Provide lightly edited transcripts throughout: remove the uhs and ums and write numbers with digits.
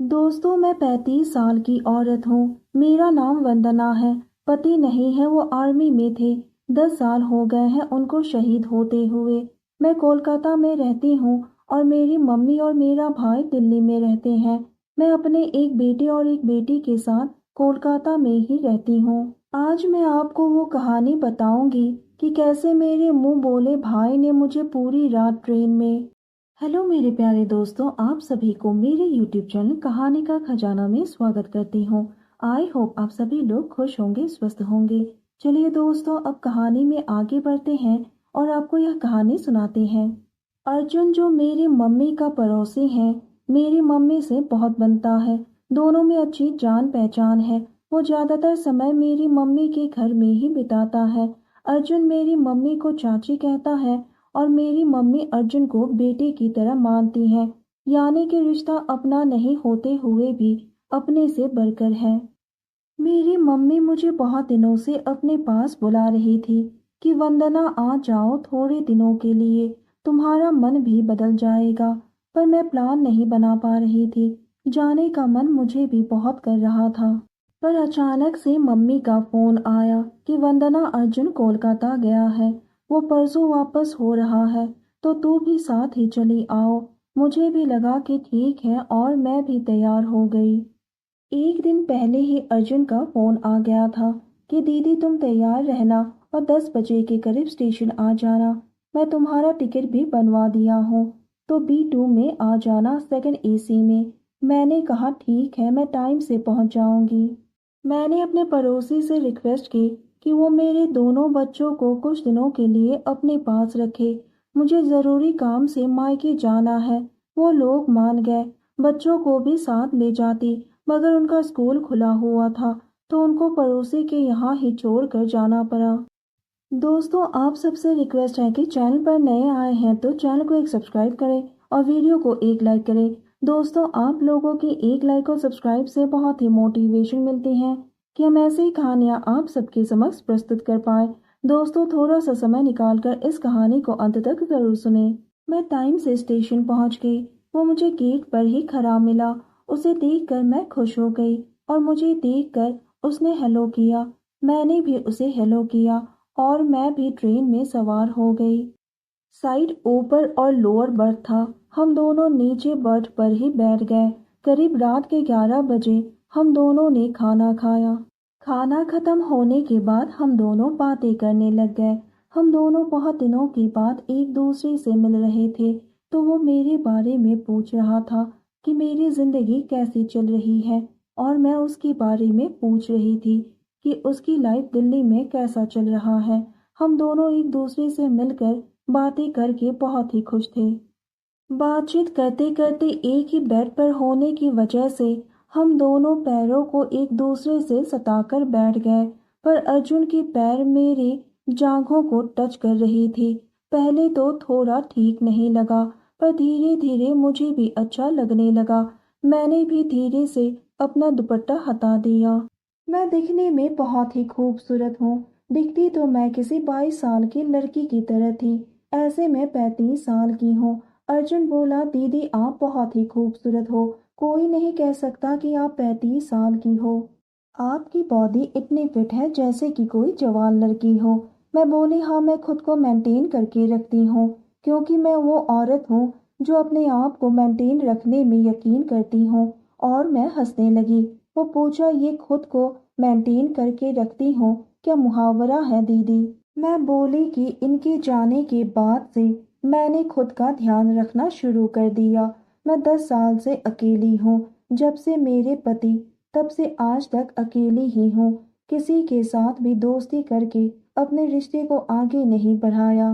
दोस्तों, मैं 35 साल की औरत हूँ। मेरा नाम वंदना है। पति नहीं है, वो आर्मी में थे। 10 साल हो गए हैं उनको शहीद होते हुए। मैं कोलकाता में रहती हूँ और मेरी मम्मी और मेरा भाई दिल्ली में रहते हैं। मैं अपने एक बेटे और एक बेटी के साथ कोलकाता में ही रहती हूँ। आज मैं आपको वो कहानी बताऊंगी कि कैसे मेरे मुंह बोले भाई ने मुझे पूरी रात ट्रेन में। हेलो मेरे प्यारे दोस्तों, आप सभी को मेरे यूट्यूब चैनल कहानी का खजाना में स्वागत करती हूँ। आई होप आप सभी लोग खुश होंगे, स्वस्थ होंगे। चलिए दोस्तों, अब कहानी में आगे बढ़ते हैं और आपको यह कहानी सुनाते हैं। अर्जुन जो मेरी मम्मी का पड़ोसी है, मेरी मम्मी से बहुत बनता है। दोनों में अच्छी जान पहचान है। वो ज्यादातर समय मेरी मम्मी के घर में ही बिताता है। अर्जुन मेरी मम्मी को चाची कहता है और मेरी मम्मी अर्जुन को बेटे की तरह मानती है। यानी कि रिश्ता अपना नहीं होते हुए भी अपने से बढ़कर है। मेरी मम्मी मुझे बहुत दिनों से अपने पास बुला रही थी कि वंदना आ जाओ थोड़े दिनों के लिए, तुम्हारा मन भी बदल जाएगा। पर मैं प्लान नहीं बना पा रही थी। जाने का मन मुझे भी बहुत कर रहा था। पर अचानक से मम्मी का फोन आया कि वंदना अर्जुन कोलकाता गया है। वो परसों वापस हो रहा है, तो तू भी साथ ही चली आओ। मुझे भी लगा कि ठीक है और मैं भी तैयार हो गई। एक दिन पहले ही अर्जुन का फोन आ गया था कि दीदी तुम तैयार रहना और 10 बजे के करीब स्टेशन आ जाना। मैं तुम्हारा टिकट भी बनवा दिया हूँ, तो B2 में आ जाना, सेकंड AC में। मैंने कहा ठीक है, मैं टाइम से पहुँच जाऊंगी। मैंने अपने पड़ोसी से रिक्वेस्ट की कि वो मेरे दोनों बच्चों को कुछ दिनों के लिए अपने पास रखे। मुझे ज़रूरी काम से मायके जाना है। वो लोग मान गए। बच्चों को भी साथ ले जाती, मगर उनका स्कूल खुला हुआ था, तो उनको पड़ोसी के यहाँ ही छोड़ कर जाना पड़ा। दोस्तों, आप सबसे रिक्वेस्ट है कि चैनल पर नए आए हैं तो चैनल को एक सब्सक्राइब करें और वीडियो को एक लाइक करें। दोस्तों, आप लोगों की एक लाइक और सब्सक्राइब से बहुत ही मोटिवेशन मिलती है कि हम ऐसी ही कहानियाँ आप सबके समक्ष प्रस्तुत कर पाएं। दोस्तों, थोड़ा सा समय निकालकर इस कहानी को अंत तक जरूर सुने। मैं टाइम से स्टेशन पहुंच गई। वो मुझे गेट पर ही खड़ा मिला। उसे देखकर मैं खुश हो गई और मुझे देखकर उसने हेलो किया। मैंने भी उसे हेलो किया और मैं भी ट्रेन में सवार हो गई। साइड ऊपर और लोअर बर्थ था। हम दोनों नीचे बर्थ पर ही बैठ गए। करीब रात के 11 बजे हम दोनों ने खाना खाया। खाना खत्म होने के बाद हम दोनों बातें करने लग गए। हम दोनों बहुत दिनों के बाद एक दूसरे से मिल रहे थे, तो वो मेरे बारे में पूछ रहा था कि मेरी जिंदगी कैसी चल रही है, और मैं उसके बारे में पूछ रही थी कि उसकी लाइफ दिल्ली में कैसा चल रहा है। हम दोनों एक दूसरे से मिलकर बातें करके बहुत ही खुश थे। बातचीत करते करते एक ही बेड पर होने की वजह से हम दोनों पैरों को एक दूसरे से सताकर बैठ गए। पर अर्जुन की पैर मेरी जांघों को टच कर रही थी। पहले तो थोड़ा ठीक नहीं लगा, पर धीरे धीरे मुझे भी अच्छा लगने लगा। मैंने भी धीरे से अपना दुपट्टा हटा दिया। मैं दिखने में बहुत ही खूबसूरत हूँ। दिखती तो मैं किसी 22 साल की लड़की की तरह थी। ऐसे में 35 साल की हूँ। अर्जुन बोला, दीदी आप बहुत ही खूबसूरत हो। कोई नहीं कह सकता कि आप 35 साल की हो। आपकी बॉडी इतनी फिट है जैसे कि कोई जवान लड़की हो। मैं बोली, हाँ मैं खुद को मेंटेन करके रखती हूँ, क्योंकि मैं वो औरत हूँ जो अपने आप को मेंटेन रखने में यकीन करती हूँ। और मैं हंसने लगी। वो पूछा, ये खुद को मेंटेन करके रखती हूँ क्या मुहावरा है दीदी? मैं बोली कि इनके जाने के बाद से मैंने खुद का ध्यान रखना शुरू कर दिया। मैं 10 साल से अकेली हूँ। जब से मेरे पति, तब से आज तक अकेली ही हूँ। किसी के साथ भी दोस्ती करके अपने रिश्ते को आगे नहीं बढ़ाया।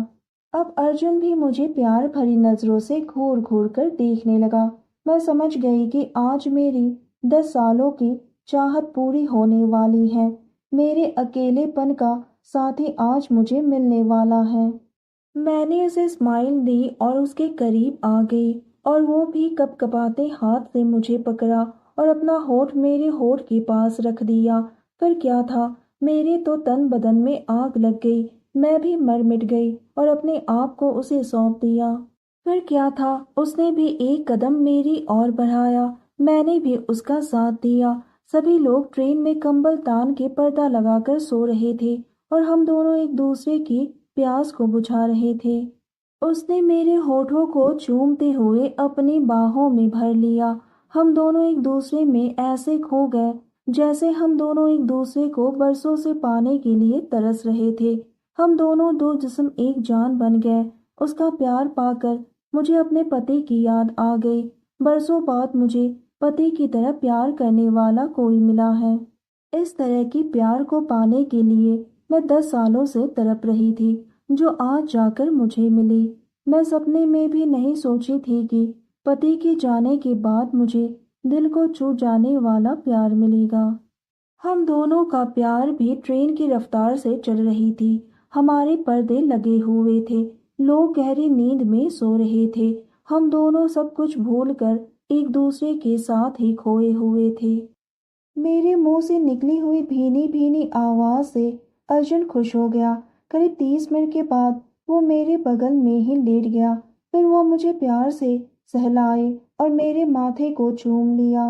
अब अर्जुन भी मुझे प्यार भरी नजरों से घूर घूर कर देखने लगा। मैं समझ गई कि आज मेरी 10 सालों की चाहत पूरी होने वाली है। मेरे अकेलेपन का साथी आज मुझे मिलने वाला है। मैंने उसे स्माइल दी और उसके करीब आ गई, और वो भी कपकपाते हाथ से मुझे पकड़ा और अपना होठ मेरे होठ के पास रख दिया। फिर क्या था, मेरे तो तन बदन में आग लग गई। मैं भी मर मिट गई और अपने आप को उसे सौंप दिया। फिर क्या था, उसने भी एक कदम मेरी ओर बढ़ाया। मैंने भी उसका साथ दिया। सभी लोग ट्रेन में कंबल तान के पर्दा लगाकर सो रहे थे और हम दोनों एक दूसरे की प्यास को बुझा रहे थे। उसने मेरे होठों को चूमते हुए अपनी बाहों में भर लिया। हम दोनों एक दूसरे में ऐसे खो गए जैसे हम दोनों एक दूसरे को बरसों से पाने के लिए तरस रहे थे। हम दोनों दो जिस्म एक जान बन गए। उसका प्यार पाकर मुझे अपने पति की याद आ गई। बरसों बाद मुझे पति की तरह प्यार करने वाला कोई मिला है। इस तरह की प्यार को पाने के लिए मैं 10 सालों से तड़प रही थी, जो आज जाकर मुझे मिली। मैं सपने में भी नहीं सोची थी कि पति के जाने के बाद मुझे दिल को छू जाने वाला प्यार मिलेगा। हम दोनों का प्यार भी ट्रेन की रफ्तार से चल रही थी। हमारे पर्दे लगे हुए थे। लोग गहरी नींद में सो रहे थे। हम दोनों सब कुछ भूलकर एक दूसरे के साथ ही खोए हुए थे। मेरे मुंह से निकली हुई भीनी भीनी आवाज से अर्जुन खुश हो गया। करीब 30 मिनट के बाद वो मेरे बगल में ही लेट गया। फिर वो मुझे प्यार से सहलाए और मेरे माथे को चूम लिया।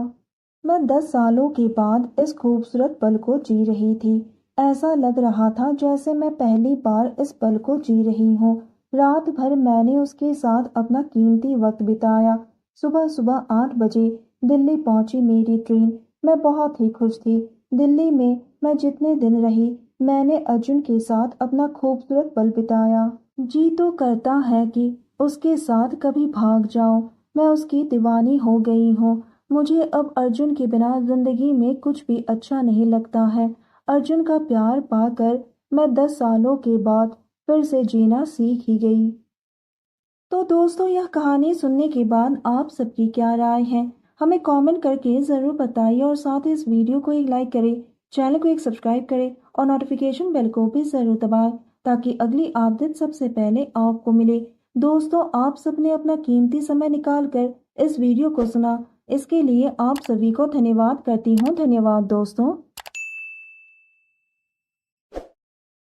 मैं 10 सालों के बाद इस खूबसूरत पल को जी रही थी। ऐसा लग रहा था जैसे मैं पहली बार इस पल को जी रही हूँ। रात भर मैंने उसके साथ अपना कीमती वक्त बिताया। सुबह सुबह 8 बजे दिल्ली पहुंची मेरी ट्रेन। मैं बहुत ही खुश थी। दिल्ली में मैं जितने दिन रही, मैंने अर्जुन के साथ अपना खूबसूरत पल बिताया। जी तो करता है कि उसके साथ कभी भाग जाऊं। मैं उसकी दीवानी हो गई हूँ। मुझे अब अर्जुन के बिना जिंदगी में कुछ भी अच्छा नहीं लगता है। अर्जुन का प्यार पाकर मैं 10 सालों के बाद फिर से जीना सीख ही गई। तो दोस्तों, यह कहानी सुनने के बाद आप सबकी क्या राय है, हमें कमेंट करके ज़रूर बताइए और साथ ही इस वीडियो को एक लाइक करें, चैनल को एक सब्सक्राइब करें और नोटिफिकेशन बेल को भी ज़रूर दबाएं ताकि अगली अपडेट सबसे पहले आपको मिले। दोस्तों, आप सबने अपना कीमती समय निकाल कर इस वीडियो को सुना, इसके लिए आप सभी को धन्यवाद करती हूँ। धन्यवाद दोस्तों।